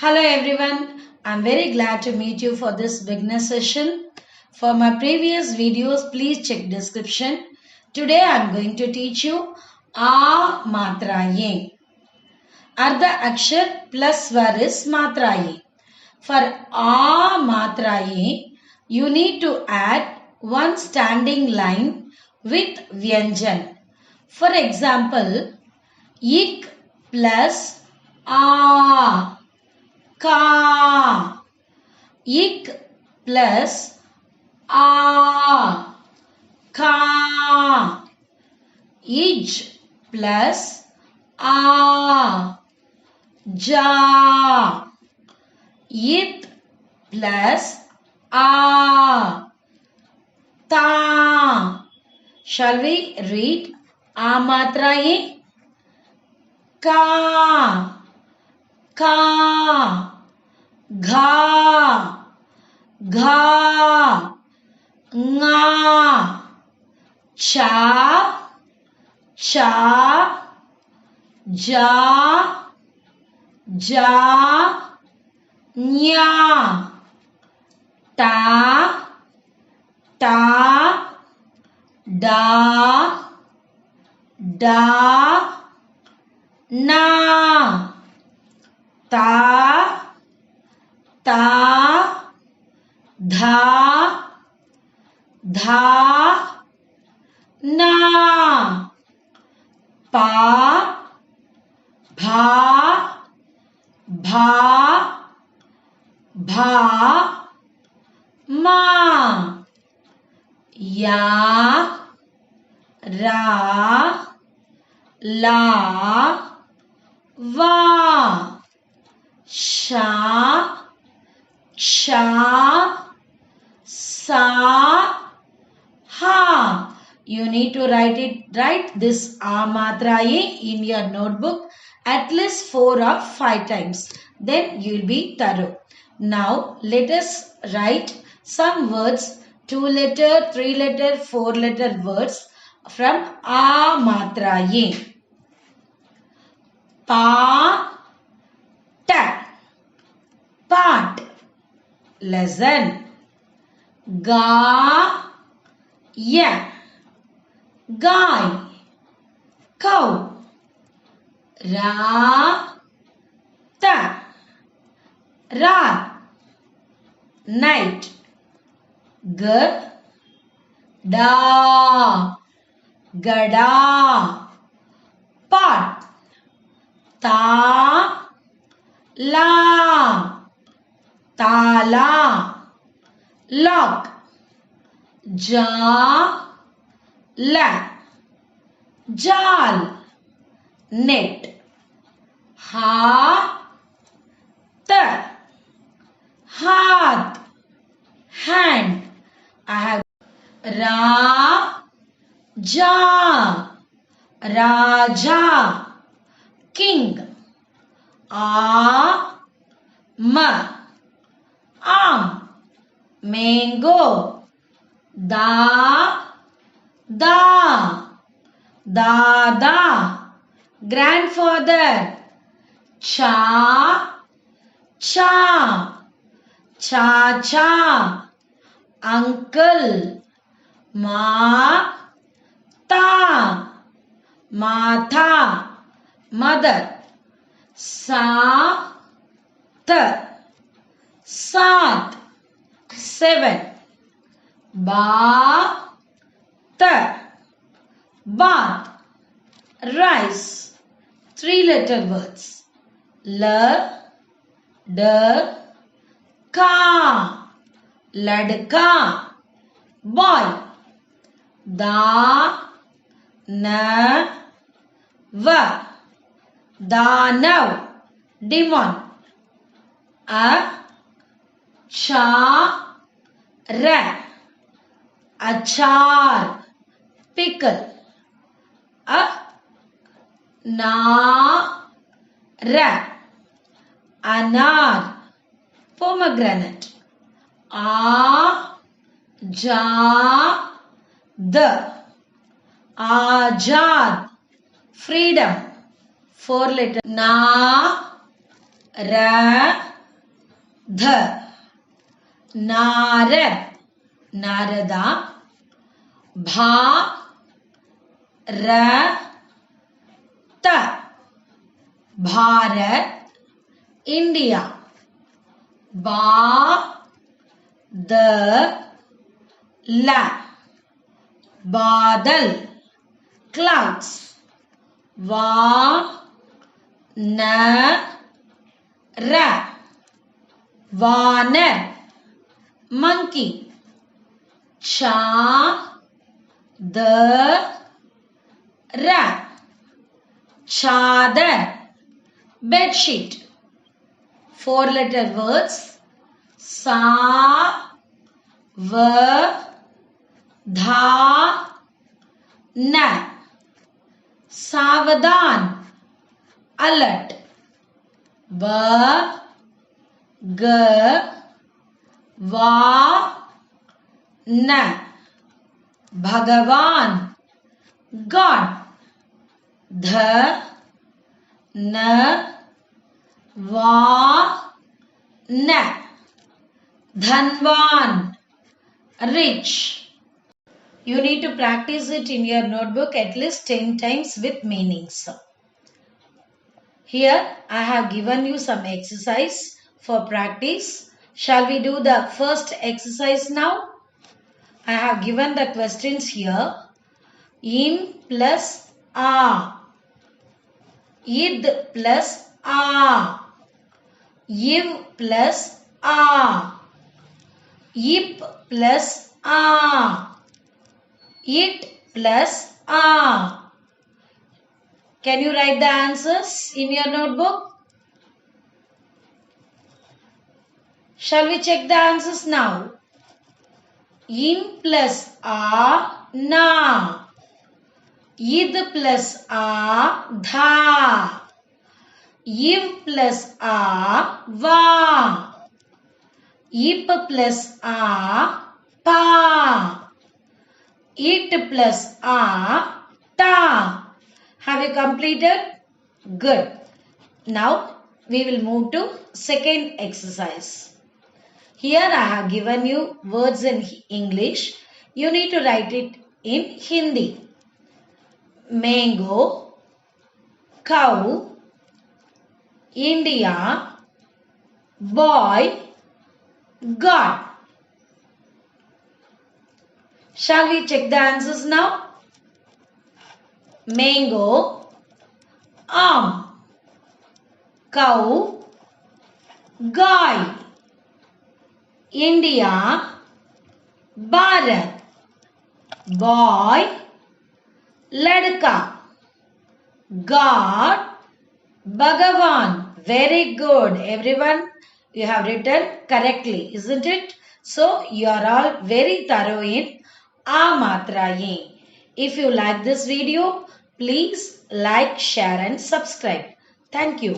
Hello everyone, I'm very glad to meet you for this beginner session. For my previous videos, please check description. Today I'm going to teach you A Maatra Ye. Ardha Akshar plus svar is Maatra Ye. For A Maatra Ye, you need to add one standing line with Vyanjan. For example, Ik plus A. Ka. Ik plus A. Ka. Ij plus A. Ja. It plus A. Ta. Shall we read A Maatra Ye? Ka. Ka. Gha. Gha. Nga. Cha. Cha. Ja. Ja. Nya. Ta. Ta. Da. Da. Na. Ta. Ta. Dha. Dha. Na. Pa. Bha. Bha. Bha. Ma. Ya. Ra. La. Va. Sha. Sha. Sa. Ha. You need to write this A Maatra Ye in your notebook at least 4 or 5 times. Then you will be thorough. Now let us write some words, 2-letter, 3-letter, 4-letter words from A Maatra Ye. Pa. Ta. Part. Lesson. Ga. Ya. Guy. Cow. Ra. Ta. Rat. Night. G. Da. Gada. Pot. Ta. La. Tala. Lock. Ja. La. Jal. Net. Ha. Ta. Hath. Hand. I have Ra. Ja. Raja. King. A. Ma. Arm. Mango. Da. Da. Dada. Grandfather. Cha. Cha. Cha cha. Uncle. Ma. Ta. Matha. Mother. Sa. Ta. Sat. 7. Ba. Ta. Bath. Rice. 3-letter words. La. Da. Ka. Ladka. Boy. Da. Na. Va. Danav. Demon. A. Cha. Ra. Achar. Pickle. A. Na. Ra. Anar. Pomegranate. A. Ja. The. Ajad. Freedom. 4 letter. Na. Narad, Narada. Bharat, India. Badal, clouds. Vanar, monkey. Chadar, bedsheet. 4-letter words. Savadan, alert. Bhagavan, God. Dhanvan, rich. You need to practice it in your notebook at least 10 times with meanings. Here I have given you some exercise for practice. Shall we do the first exercise now? I have given the questions here. In plus a. Id plus a. Iv plus a. Ip plus a. It plus a. Can you write the answers in your notebook? Shall we check the answers now? In plus a, na. Id plus a, dha. Iv plus a, va. Ip plus a, pa. It plus a, ta. Have you completed? Good. Now we will move to second exercise. Here I have given you words in English. You need to write it in Hindi. Mango, cow, India, boy, God. Shall we check the answers now? Mango, arm. Cow, guy. India, Bharat. Boy, ladka. God, Bhagavan. Very good. Everyone, you have written correctly, isn't it? So, you are all very thorough in Maatra. If you like this video, please like, share and subscribe. Thank you.